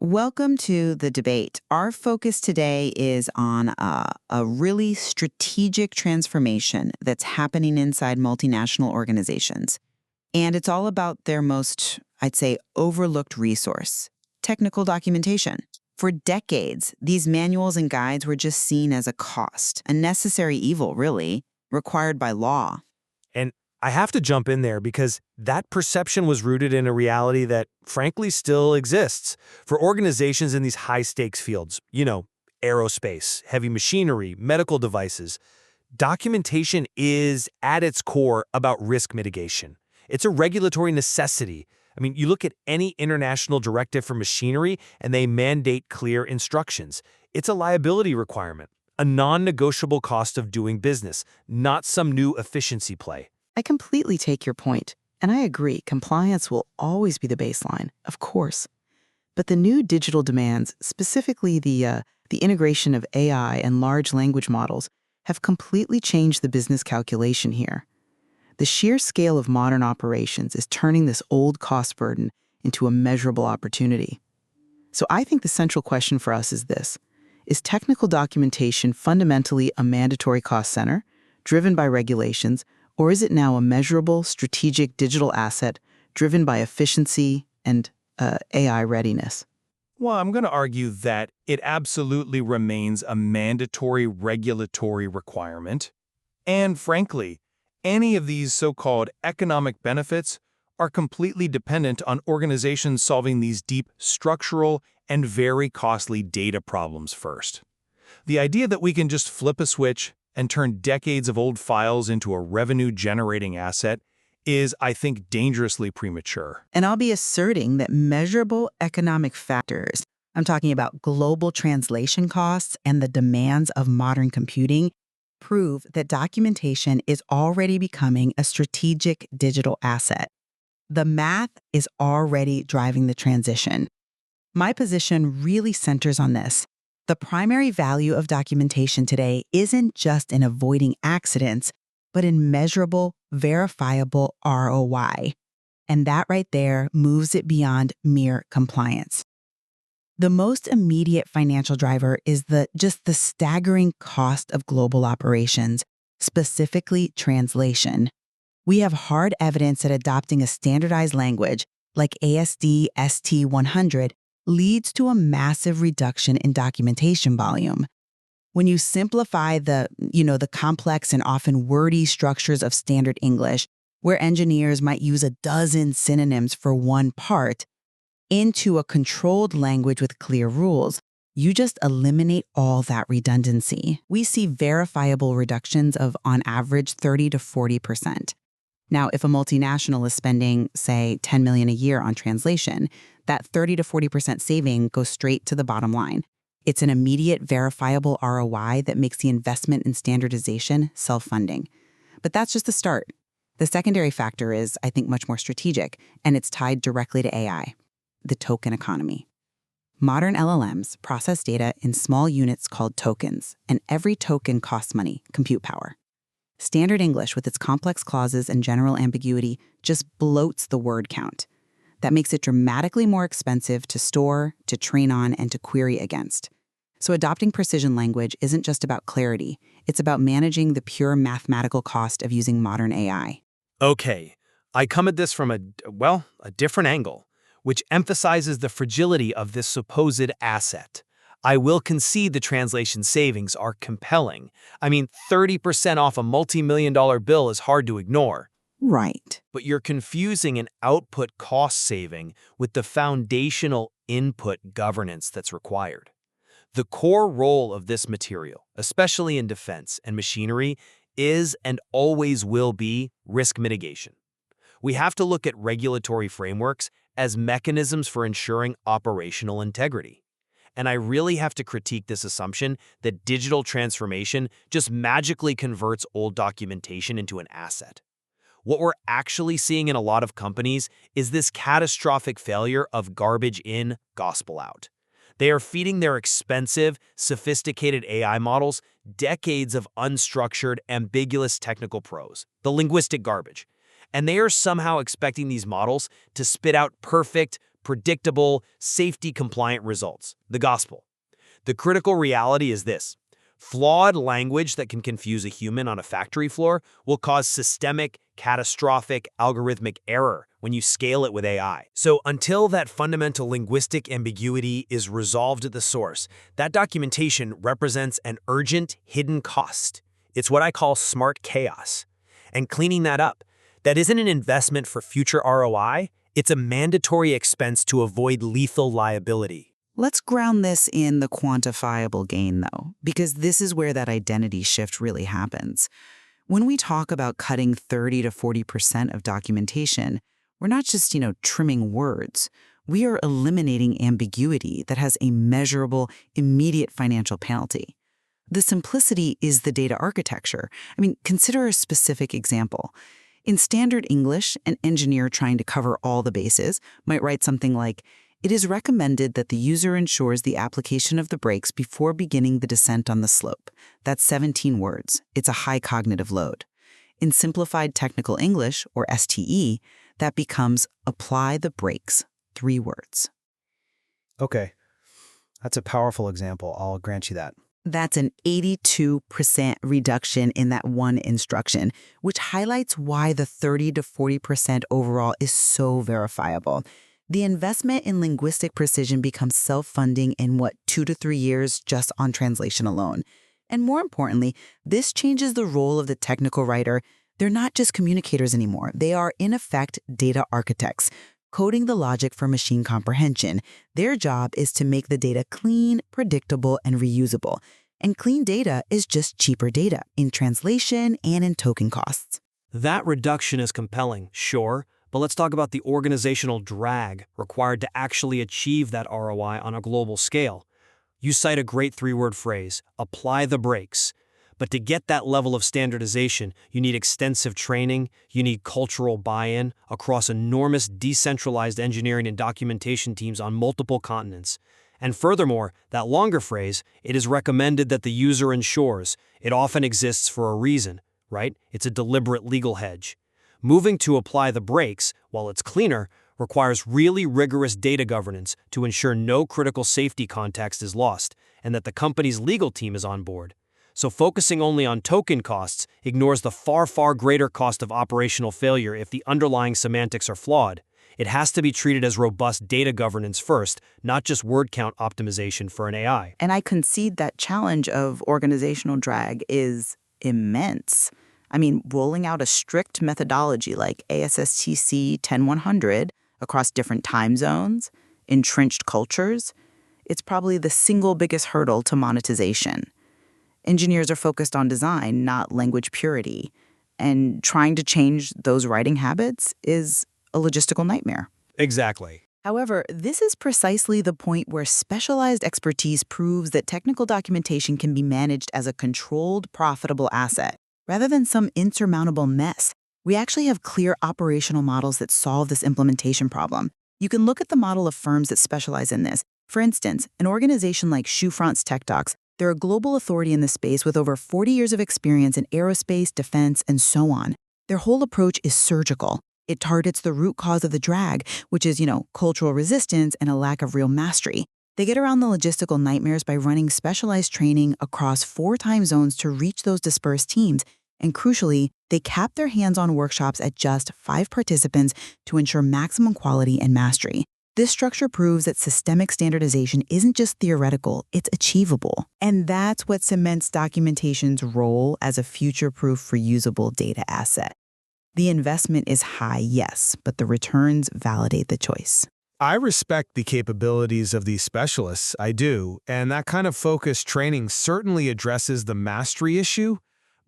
Welcome to the debate. Our focus today is on a really strategic transformation that's happening inside multinational organizations. And it's all about their most, I'd say, overlooked resource, technical documentation. For decades, these manuals and guides were just seen as a cost, a necessary evil, really, required by law. And I have to jump in there because that perception was rooted in a reality that, frankly, still exists. For organizations in these high-stakes fields, aerospace, heavy machinery, medical devices, documentation is, at its core, about risk mitigation. It's a regulatory necessity. You look at any international directive for machinery, and they mandate clear instructions. It's a liability requirement, a non-negotiable cost of doing business, not some new efficiency play. I completely take your point, and I agree, compliance will always be the baseline, of course. But the new digital demands, specifically the integration of AI and large language models, have completely changed the business calculation here. The sheer scale of modern operations is turning this old cost burden into a measurable opportunity. So I think the central question for us is this: is technical documentation fundamentally a mandatory cost center, driven by regulations, or is it now a measurable, strategic digital asset driven by efficiency and AI readiness? Well, I'm going to argue that it absolutely remains a mandatory regulatory requirement. And frankly, any of these so-called economic benefits are completely dependent on organizations solving these deep structural and very costly data problems first. The idea that we can just flip a switch and turn decades of old files into a revenue-generating asset is, I think, dangerously premature. And I'll be asserting that measurable economic factors, I'm talking about global translation costs and the demands of modern computing, prove that documentation is already becoming a strategic digital asset. The math is already driving the transition. My position really centers on this. The primary value of documentation today isn't just in avoiding accidents, but in measurable, verifiable ROI. And that right there moves it beyond mere compliance. The most immediate financial driver is just the staggering cost of global operations, specifically translation. We have hard evidence that adopting a standardized language like ASD ST100 leads to a massive reduction in documentation volume. When you simplify the complex and often wordy structures of standard English, where engineers might use a dozen synonyms for one part, into a controlled language with clear rules, you just eliminate all that redundancy. We see verifiable reductions of, on average, 30 to 40%. Now, if a multinational is spending, say, $10 million a year on translation, that 30 to 40% saving goes straight to the bottom line. It's an immediate, verifiable ROI that makes the investment in standardization self-funding. But that's just the start. The secondary factor is, I think, much more strategic, and it's tied directly to AI, the token economy. Modern LLMs process data in small units called tokens, and every token costs money, compute power. Standard English, with its complex clauses and general ambiguity, just bloats the word count. That makes it dramatically more expensive to store, to train on, and to query against. So adopting precision language isn't just about clarity. It's about managing the pure mathematical cost of using modern AI. Okay, I come at this from a different angle, which emphasizes the fragility of this supposed asset. I will concede the translation savings are compelling. 30% off a multi-million-dollar bill is hard to ignore. Right. But you're confusing an output cost saving with the foundational input governance that's required. The core role of this material, especially in defense and machinery, is and always will be risk mitigation. We have to look at regulatory frameworks as mechanisms for ensuring operational integrity. And I really have to critique this assumption that digital transformation just magically converts old documentation into an asset. What we're actually seeing in a lot of companies is this catastrophic failure of garbage in, gospel out. They are feeding their expensive, sophisticated AI models decades of unstructured, ambiguous technical prose, the linguistic garbage. And they are somehow expecting these models to spit out perfect, predictable, safety-compliant results. The gospel. The critical reality is this. Flawed language that can confuse a human on a factory floor will cause systemic, catastrophic, algorithmic error when you scale it with AI. So until that fundamental linguistic ambiguity is resolved at the source, that documentation represents an urgent, hidden cost. It's what I call smart chaos. And cleaning that up, that isn't an investment for future ROI, it's a mandatory expense to avoid lethal liability. Let's ground this in the quantifiable gain, though, because this is where that identity shift really happens. When we talk about cutting 30 to 40% of documentation, we're not just, trimming words. We are eliminating ambiguity that has a measurable, immediate financial penalty. The simplicity is the data architecture. Consider a specific example. In standard English, an engineer trying to cover all the bases might write something like, "It is recommended that the user ensures the application of the brakes before beginning the descent on the slope." That's 17 words. It's a high cognitive load. In Simplified Technical English, or STE, that becomes "apply the brakes," 3 words. Okay, that's a powerful example. I'll grant you that. That's an 82% reduction in that one instruction, which highlights why the 30 to 40% overall is so verifiable. The investment in linguistic precision becomes self-funding in 2 to 3 years just on translation alone. And more importantly, this changes the role of the technical writer. They're not just communicators anymore. They are, in effect, data architects, coding the logic for machine comprehension. Their job is to make the data clean, predictable, and reusable. And clean data is just cheaper data in translation and in token costs. That reduction is compelling, sure. But let's talk about the organizational drag required to actually achieve that ROI on a global scale. You cite a great 3-word phrase, apply the brakes. But to get that level of standardization, you need extensive training, you need cultural buy-in across enormous decentralized engineering and documentation teams on multiple continents. And furthermore, that longer phrase, it is recommended that the user ensures, it often exists for a reason, right? It's a deliberate legal hedge. Moving to apply the brakes, while it's cleaner, requires really rigorous data governance to ensure no critical safety context is lost and that the company's legal team is on board. So focusing only on token costs ignores the far, far greater cost of operational failure if the underlying semantics are flawed. It has to be treated as robust data governance first, not just word count optimization for an AI. And I concede that challenge of organizational drag is immense. Rolling out a strict methodology like ASSTC 10100 across different time zones, entrenched cultures, it's probably the single biggest hurdle to monetization. Engineers are focused on design, not language purity, and trying to change those writing habits is a logistical nightmare. Exactly. However, this is precisely the point where specialized expertise proves that technical documentation can be managed as a controlled, profitable asset, rather than some insurmountable mess. We actually have clear operational models that solve this implementation problem. You can look at the model of firms that specialize in this. For instance, an organization like Shufrans Tech Docs, they're a global authority in this space with over 40 years of experience in aerospace, defense, and so on. Their whole approach is surgical. It targets the root cause of the drag, which is, cultural resistance and a lack of real mastery. They get around the logistical nightmares by running specialized training across 4 time zones to reach those dispersed teams. And crucially, they cap their hands-on workshops at just 5 participants to ensure maximum quality and mastery. This structure proves that systemic standardization isn't just theoretical, it's achievable. And that's what cements documentation's role as a future-proof reusable data asset. The investment is high, yes, but the returns validate the choice. I respect the capabilities of these specialists, I do, and that kind of focused training certainly addresses the mastery issue,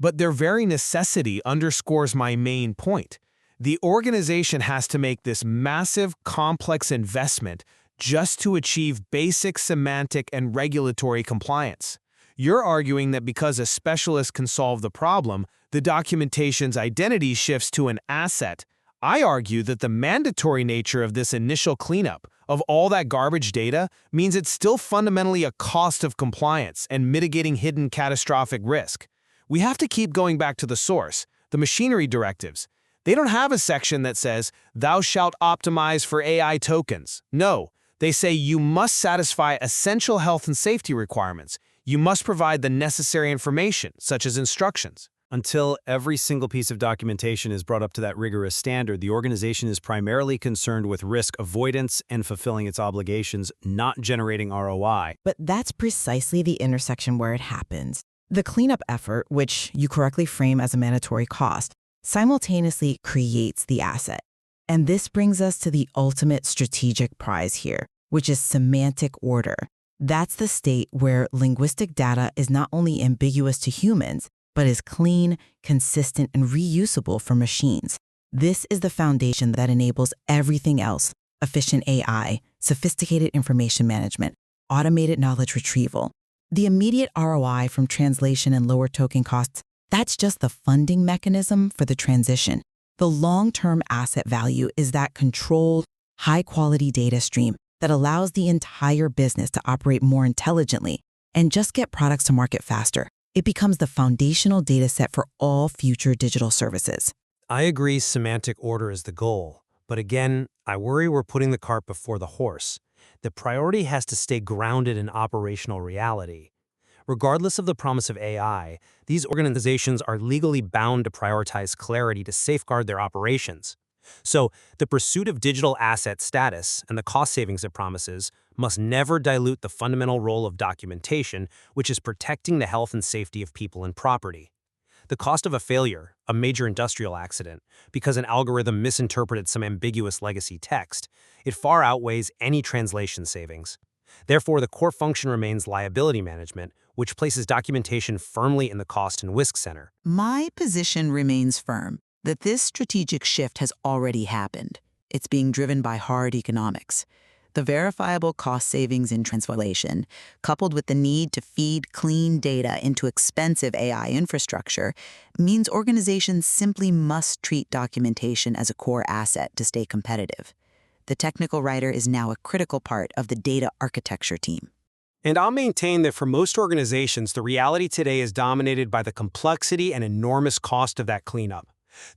but their very necessity underscores my main point. The organization has to make this massive, complex investment just to achieve basic semantic and regulatory compliance. You're arguing that because a specialist can solve the problem, the documentation's identity shifts to an asset. I argue that the mandatory nature of this initial cleanup of all that garbage data means it's still fundamentally a cost of compliance and mitigating hidden catastrophic risk. We have to keep going back to the source, the machinery directives. They don't have a section that says, thou shalt optimize for AI tokens. No, they say you must satisfy essential health and safety requirements. You must provide the necessary information, such as instructions. Until every single piece of documentation is brought up to that rigorous standard, the organization is primarily concerned with risk avoidance and fulfilling its obligations, not generating ROI. But that's precisely the intersection where it happens. The cleanup effort, which you correctly frame as a mandatory cost, simultaneously creates the asset. And this brings us to the ultimate strategic prize here, which is semantic order. That's the state where linguistic data is not only ambiguous to humans, but is clean, consistent, and reusable for machines. This is the foundation that enables everything else: efficient AI, sophisticated information management, automated knowledge retrieval. The immediate ROI from translation and lower token costs, that's just the funding mechanism for the transition. The long-term asset value is that controlled, high-quality data stream that allows the entire business to operate more intelligently and just get products to market faster. It becomes the foundational data set for all future digital services. I agree semantic order is the goal, but again, I worry we're putting the cart before the horse. The priority has to stay grounded in operational reality. Regardless of the promise of AI, these organizations are legally bound to prioritize clarity to safeguard their operations. So, the pursuit of digital asset status and the cost savings it promises must never dilute the fundamental role of documentation, which is protecting the health and safety of people and property. The cost of a failure, a major industrial accident, because an algorithm misinterpreted some ambiguous legacy text, it far outweighs any translation savings. Therefore, the core function remains liability management, which places documentation firmly in the cost and risk center. My position remains firm that this strategic shift has already happened. It's being driven by hard economics. The verifiable cost savings in translation, coupled with the need to feed clean data into expensive AI infrastructure, means organizations simply must treat documentation as a core asset to stay competitive. The technical writer is now a critical part of the data architecture team. And I'll maintain that for most organizations, the reality today is dominated by the complexity and enormous cost of that cleanup.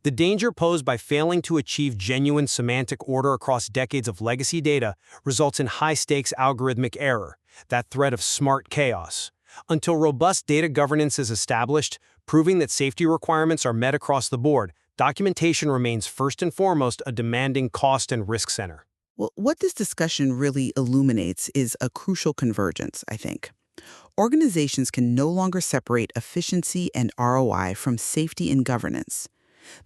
The danger posed by failing to achieve genuine semantic order across decades of legacy data results in high-stakes algorithmic error, that threat of smart chaos. Until robust data governance is established, proving that safety requirements are met across the board, documentation remains first and foremost a demanding cost and risk center. Well, what this discussion really illuminates is a crucial convergence, I think. Organizations can no longer separate efficiency and ROI from safety and governance.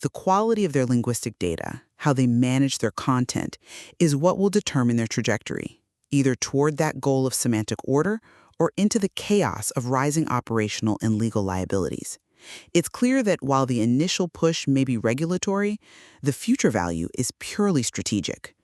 The quality of their linguistic data, how they manage their content, is what will determine their trajectory, either toward that goal of semantic order or into the chaos of rising operational and legal liabilities. It's clear that while the initial push may be regulatory, the future value is purely strategic.